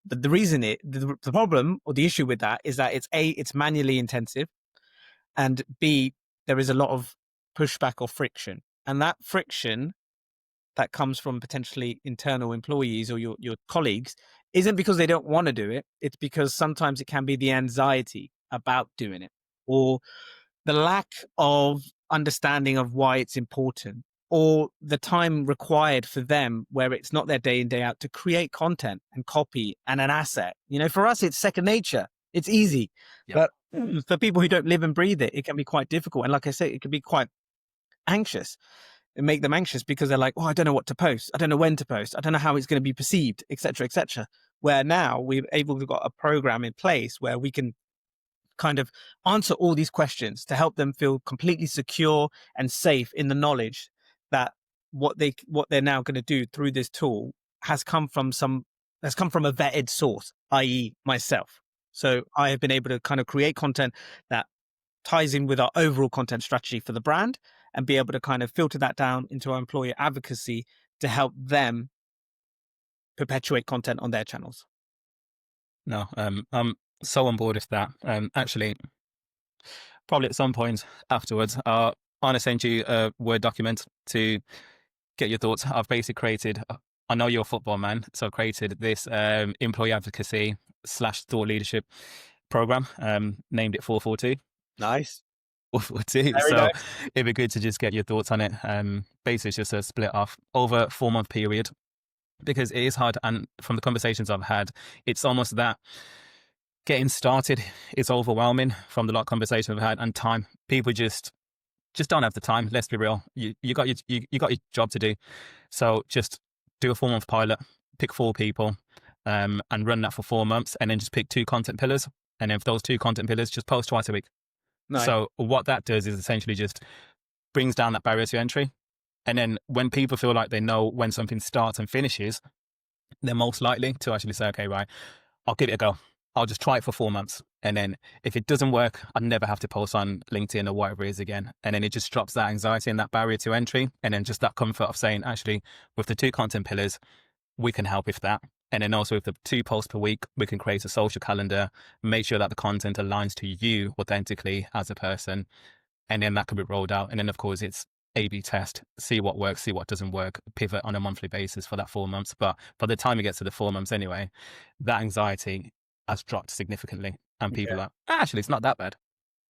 But the problem or the issue with that is that it's manually intensive, and B, there is a lot of pushback or friction, and that friction that comes from potentially internal employees or your colleagues isn't because they don't want to do it. It's because sometimes it can be the anxiety about doing it or the lack of understanding of why it's important, or the time required for them where it's not their day in, day out to create content and copy and an asset. For us, it's second nature. It's easy. Yep. But for people who don't live and breathe it, it can be quite difficult. And like I say, it can be quite anxious and make them anxious because they're like, oh, I don't know what to post. I don't know when to post. I don't know how it's going to be perceived, etc., etc. Where now we've got a program in place where we can kind of answer all these questions to help them feel completely secure and safe in the knowledge that what they're now going to do through this tool has come from a vetted source, i.e. myself. So I have been able to kind of create content that ties in with our overall content strategy for the brand and be able to kind of filter that down into our employer advocacy to help them perpetuate content on their channels. No, I'm so on board with that. Actually, probably at some point afterwards, I'm gonna send you a Word document to get your thoughts. I've basically created. I know you're a football man, so I created this employee advocacy slash thought leadership program. Named it 442. Nice. 442. Very So nice. it'd be good to just get your thoughts on it. Basically, it's just a split off over a 4-month period because it is hard. And from the conversations I've had, it's almost that getting started is overwhelming from the lot of conversations I've had, and time. People just don't have the time. Let's be real. You got your job to do. So just do a 4-month pilot, pick 4 people, and run that for 4 months, and then just pick 2 content pillars. And then for those 2 content pillars, just post twice a week. Nice. So what that does is essentially just brings down that barrier to entry. And then when people feel like they know when something starts and finishes, they're most likely to actually say, okay, right, I'll give it a go. I'll just try it for 4 months. And then if it doesn't work, I'd never have to post on LinkedIn or whatever it is again. And then it just drops that anxiety and that barrier to entry. And then just that comfort of saying, actually, with the 2 content pillars, we can help with that. And then also with the 2 posts per week, we can create a social calendar, make sure that the content aligns to you authentically as a person. And then that can be rolled out. And then, of course, it's A/B test, see what works, see what doesn't work, pivot on a monthly basis for that 4 months. But by the time it gets to the 4 months anyway, that anxiety has dropped significantly. And people are, actually, it's not that bad.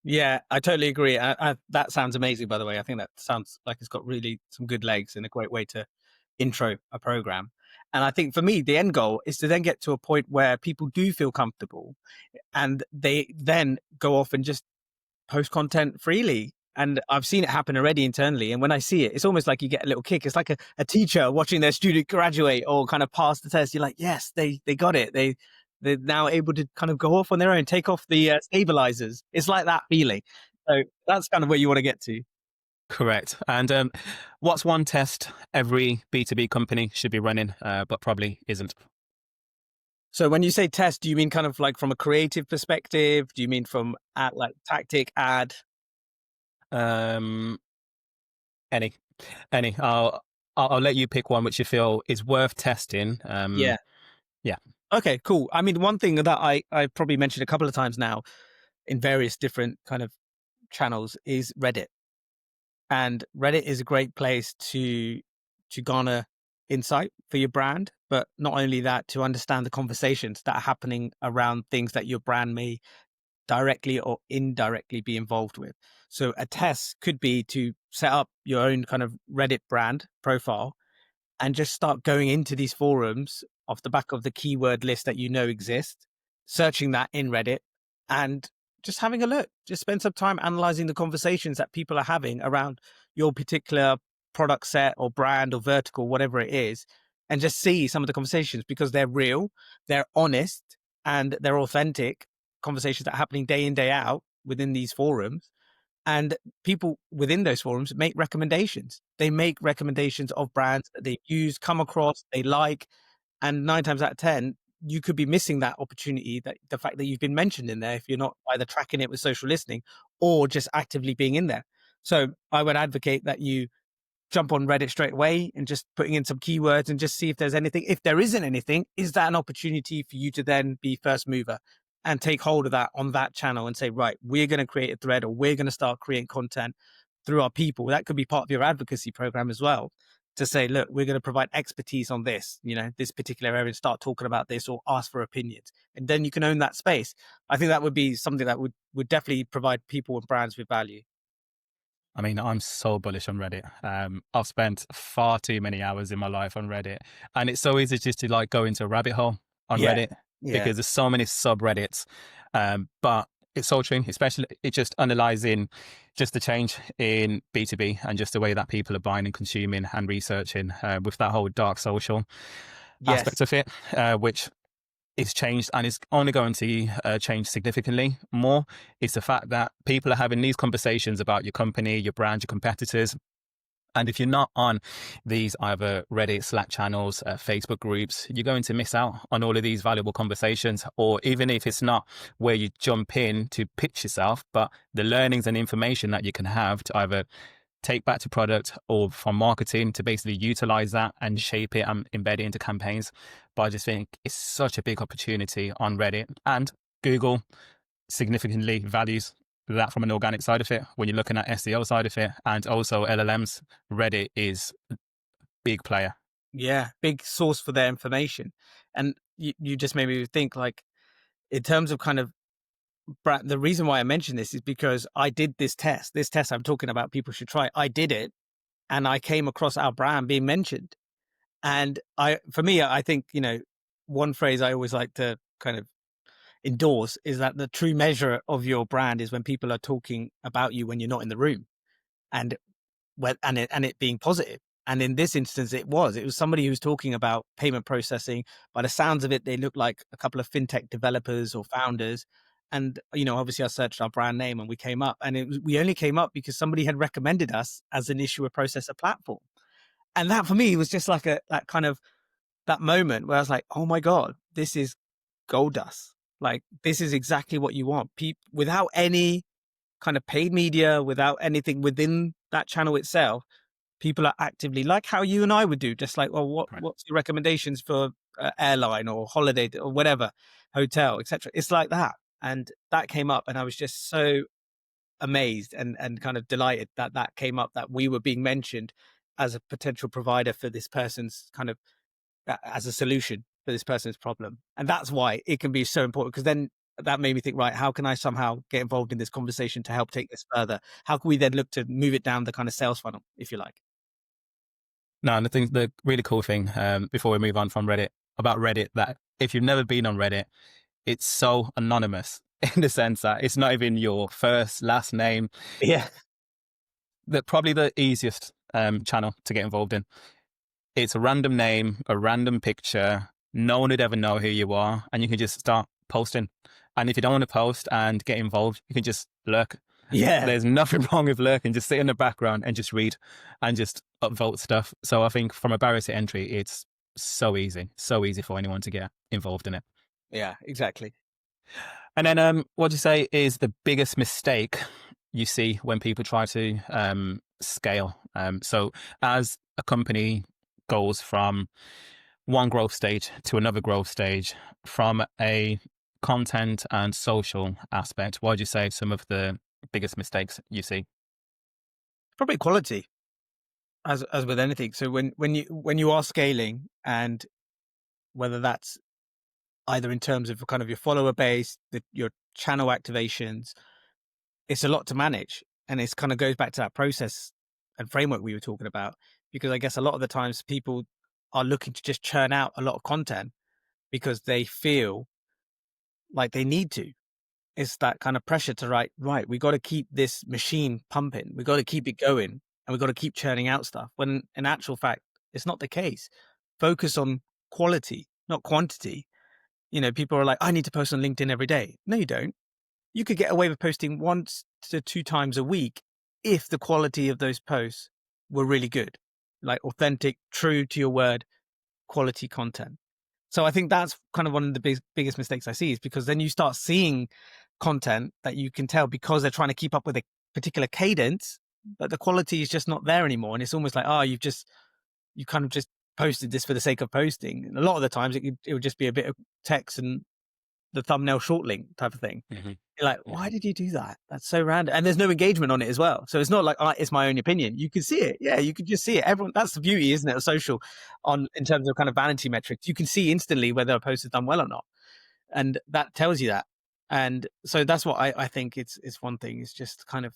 Yeah, I totally agree. That sounds amazing, by the way. I think that sounds like it's got really some good legs and a great way to intro a program. And I think for me, the end goal is to then get to a point where people do feel comfortable and they then go off and just post content freely. And I've seen it happen already internally. And when I see it, it's almost like you get a little kick. It's like a teacher watching their student graduate or kind of pass the test. You're like, yes, they got it. They're now able to kind of go off on their own, take off the stabilizers. It's like that feeling. So that's kind of where you want to get to. Correct. And what's one test every B2B company should be running, but probably isn't? So when you say test, do you mean kind of like from a creative perspective? Do you mean from like tactic, ad? Um, any. I'll let you pick one which you feel is worth testing. Yeah. Yeah. Okay, cool. I mean, one thing that I probably mentioned a couple of times now in various different kind of channels is Reddit. And Reddit is a great place to garner insight for your brand, but not only that, to understand the conversations that are happening around things that your brand may directly or indirectly be involved with. So a test could be to set up your own kind of Reddit brand profile and just start going into these forums off the back of the keyword list that you know exist, searching that in Reddit and just having a look. Just spend some time analyzing the conversations that people are having around your particular product set or brand or vertical, whatever it is, and just see some of the conversations because they're real, they're honest, and they're authentic conversations that are happening day in, day out within these forums. And people within those forums make recommendations. They make recommendations of brands that they use, come across, they like. And 9 times out of 10, you could be missing that opportunity, that the fact that you've been mentioned in there if you're not either tracking it with social listening or just actively being in there. So I would advocate that you jump on Reddit straight away and just putting in some keywords and just see if there's anything. If there isn't anything, is that an opportunity for you to then be first mover and take hold of that on that channel and say, right, we're going to create a thread or we're going to start creating content through our people. That could be part of your advocacy program as well, to say, look, we're going to provide expertise on this, this particular area, and start talking about this or ask for opinions. And then you can own that space. I think that would be something that would definitely provide people and brands with value. I mean, I'm so bullish on Reddit. I've spent far too many hours in my life on Reddit, and it's so easy just to like go into a rabbit hole on Yeah. Reddit Yeah. because there's so many subreddits. But it's so true, especially it just analyzing just the change in B2B and just the way that people are buying and consuming and researching with that whole dark social Yes. aspect of it, which is changed and is only going to change significantly more. It's the fact that people are having these conversations about your company, your brand, your competitors. And if you're not on these either Reddit, Slack channels, Facebook groups, you're going to miss out on all of these valuable conversations. Or even if it's not where you jump in to pitch yourself, but the learnings and information that you can have to either take back to product or from marketing to basically utilize that and shape it and embed it into campaigns. But I just think it's such a big opportunity on Reddit, and Google significantly values that from an organic side of it when you're looking at SEO side of it, and also LLMs. Reddit is a big player. Yeah. Big source for their information. And you just made me think, like, in terms of kind of the reason why I mentioned this is because I did this test. This test I'm talking about, people should try. I did it, and I came across our brand being mentioned. And for me, I think, one phrase I always like to kind of endorse is that the true measure of your brand is when people are talking about you when you're not in the room, and it being positive. And in this instance, it was somebody who was talking about payment processing. By the sounds of it, they looked like a couple of fintech developers or founders. And obviously, I searched our brand name and we came up. And we only came up because somebody had recommended us as an issuer processor platform. And that for me was just like that kind of that moment where I was like, oh my god, this is gold dust. Like, this is exactly what you want. Without any kind of paid media, without anything within that channel itself, people are actively, like how you and I would do, just like, well, Right. what's your recommendations for airline or holiday or whatever, hotel, etc. It's like that. And that came up, and I was just so amazed and kind of delighted that that came up, that we were being mentioned as a potential provider for this person's kind of as a solution for this person's problem. And that's why it can be so important, because then that made me think, right, how can I somehow get involved in this conversation to help take this further? How can we then look to move it down the kind of sales funnel, if you like? No, and I think the really cool thing before we move on from Reddit about Reddit, that if you've never been on Reddit, it's so anonymous in the sense that it's not even your first, last name. Yeah. That probably the easiest channel to get involved in. It's a random name, a random picture. No one would ever know who you are, and you can just start posting. And if you don't want to post and get involved, you can just lurk. Yeah. There's nothing wrong with lurking. Just sit in the background and just read and just upvote stuff. So I think from a barrier to entry, it's so easy for anyone to get involved in it. Yeah, exactly. And then what do you say is the biggest mistake you see when people try to scale? So as a company goes from one growth stage to another growth stage, from a content and social aspect, what would you say some of the biggest mistakes you see? Probably quality, as with anything. So when you are scaling, and whether that's either in terms of kind of your follower base, your channel activations, it's a lot to manage. And it's kind of goes back to that process and framework we were talking about, because I guess a lot of the times people are looking to just churn out a lot of content because they feel like they need to. It's that kind of pressure to right, we got to keep this machine pumping. We got to keep it going, and we got to keep churning out stuff. When in actual fact, it's not the case. Focus on quality, not quantity. People are like, I need to post on LinkedIn every day. No, you don't. You could get away with posting once to two times a week if the quality of those posts were really good, like authentic, true to your word, quality content. So I think that's kind of one of the biggest mistakes I see, is because then you start seeing content that you can tell, because they're trying to keep up with a particular cadence, but the quality is just not there anymore. And it's almost like, oh, you kind of just posted this for the sake of posting. And a lot of the times it would just be a bit of text and the thumbnail short link type of thing. Hmm. You're like, why Hmm. did you do that? That's so random. And there's no engagement on it as well. So it's not like, it's my own opinion. You can see it. Yeah, you can just see it. Everyone, that's the beauty, isn't it, of social, in terms of kind of vanity metrics. You can see instantly whether a post has done well or not. And that tells you that. And so that's what I think it's one thing, is just kind of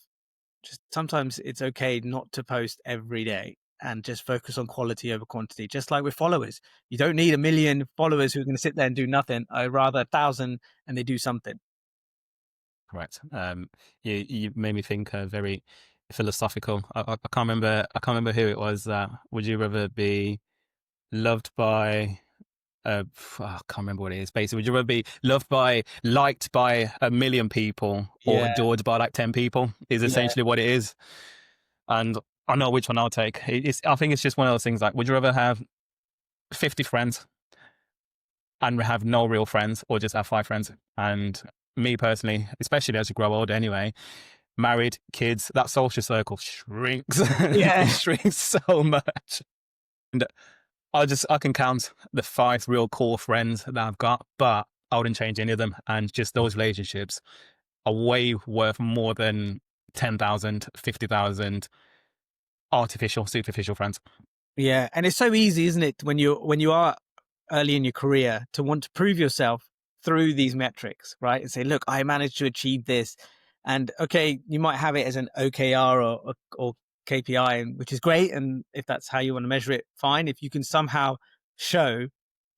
just sometimes it's okay not to post every day and just focus on quality over quantity. Just like with followers, you don't need a million followers who are going to sit there and do nothing. I rather 1,000 and they do something. Correct. You made me think very philosophical. I can't remember. I can't remember who it was. Would you rather be loved by I can't remember what it is. Basically, would you rather be liked by a million people or Yeah, adored by like 10 people? Is yeah, essentially what it is. And I know which one I'll take. I think it's just one of those things like, would you rather have 50 friends and have no real friends or just have 5 friends? And me personally, especially as you grow older anyway, married, kids, that social circle shrinks. It yeah. shrinks so much. And I can count the 5 real core friends that I've got, but I wouldn't change any of them. And just those relationships are way worth more than 10,000, 50,000 artificial, superficial friends. Yeah, and it's so easy, isn't it, when you are early in your career to want to prove yourself through these metrics, right? And say, look, I managed to achieve this. And okay, you might have it as an OKR or KPI, which is great. And if that's how you want to measure it, fine. If you can somehow show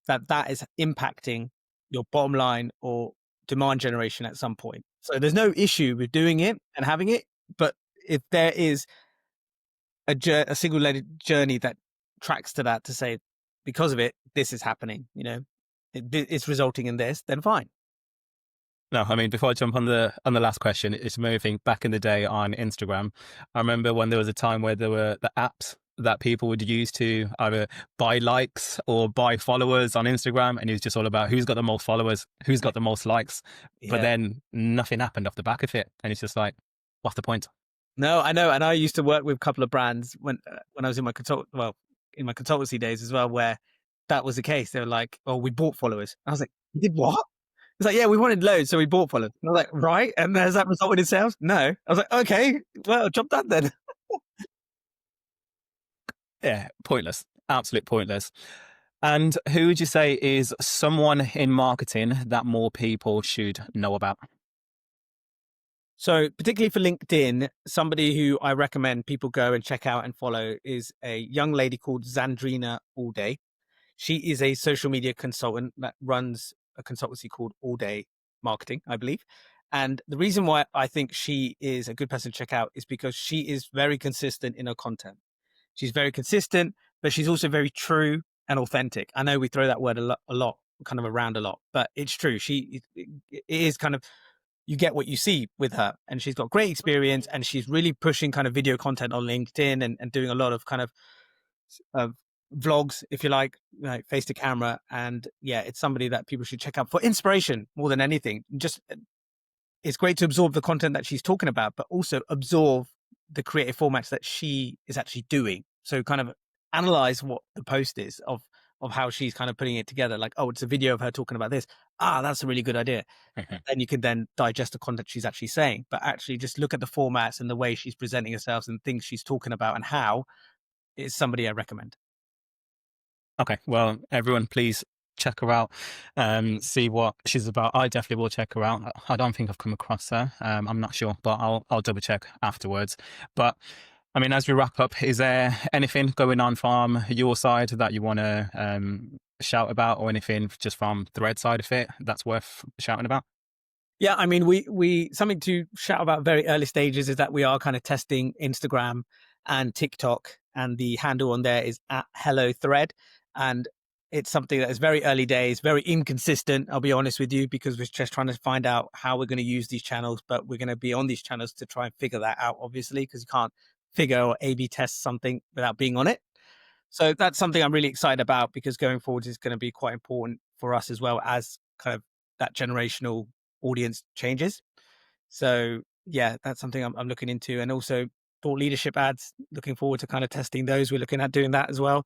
that that is impacting your bottom line or demand generation at some point. So there's no issue with doing it and having it. But if there is a single legged journey that tracks to that to say, because of it, this is happening, it's resulting in this, then fine. No, I mean, before I jump on the last question, it's moving back in the day on Instagram. I remember when there was a time where there were the apps that people would use to either buy likes or buy followers on Instagram, and it was just all about who's got the most followers, who's got the most likes. But Yeah. then nothing happened off the back of it, and it's just like, what's the point? No, I know. And I used to work with a couple of brands when I was in my in my consultancy days as well, where that was the case. They were like, "Oh, we bought followers." I was like, "You did what?" It's like, "Yeah, we wanted loads, so we bought followers." And I was like, "Right." And has that resulted in sales? No. I was like, "Okay, well, job done then." Yeah, pointless, absolute pointless. And who would you say is someone in marketing that more people should know about? So, particularly for LinkedIn, somebody who I recommend people go and check out and follow is a young lady called Zandrina Allday. She is a social media consultant that runs a consultancy called All Day Marketing, I believe. And the reason why I think she is a good person to check out is because she is very consistent in her content. She's very consistent, but she's also very true and authentic. I know we throw that word a lot, kind of around a lot, but it's true. It is kind of, you get what you see with her, and she's got great experience, and she's really pushing kind of video content on LinkedIn and doing a lot of kind of vlogs, if you like face to camera. And yeah, it's somebody that people should check out for inspiration more than anything. Just it's great to absorb the content that she's talking about, but also absorb the creative formats that she is actually doing. So kind of analyze what the post is of how she's kind of putting it together. Like, oh, it's a video of her talking about this. Ah, that's a really good idea. Then you can then digest the content she's actually saying, but actually just look at the formats and the way she's presenting herself and things she's talking about and how is somebody I recommend. Okay, well, everyone, please check her out, see what she's about. I definitely will check her out. I don't think I've come across her. I'm not sure, but I'll double check afterwards. But I mean, as we wrap up, is there anything going on from your side that you want to shout about, or anything just from Thread side of it that's worth shouting about? Yeah, I mean, we something to shout about very early stages is that we are kind of testing Instagram and TikTok, and the handle on there is at Hello Thread, and it's something that is very early days, very inconsistent. I'll be honest with you, because we're just trying to find out how we're going to use these channels, but we're going to be on these channels to try and figure that out, obviously, because you can't figure or A/B test something without being on it. So that's something I'm really excited about, because going forward is going to be quite important for us as well, as kind of that generational audience changes. So yeah, that's something I'm looking into, and also thought leadership ads. Looking forward to kind of testing those. We're looking at doing that as well.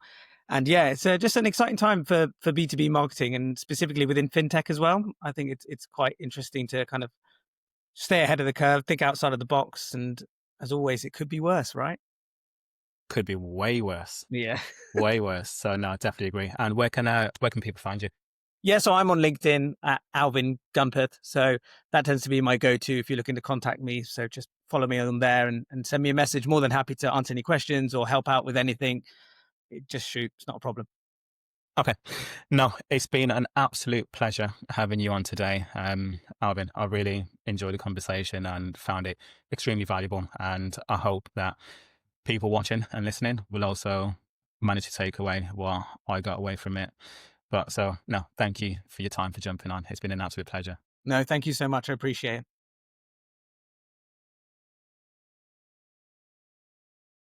And yeah, it's just an exciting time for B2B marketing, and specifically within fintech as well. I think it's quite interesting to kind of stay ahead of the curve, think outside of the box, and as always, it could be worse, right? Could be way worse, Yeah. way worse. So no, I definitely agree. And where can people find you? Yeah, so I'm on LinkedIn at Alvin Gunputh. So that tends to be my go-to if you're looking to contact me. So just follow me on there and send me a message. More than happy to answer any questions or help out with anything. Just shoot. It's not a problem. Okay. No, it's been an absolute pleasure having you on today, Alvin. I really enjoyed the conversation and found it extremely valuable. And I hope that people watching and listening will also manage to take away what I got away from it. But so, no, thank you for your time for jumping on. It's been an absolute pleasure. No, thank you so much. I appreciate it.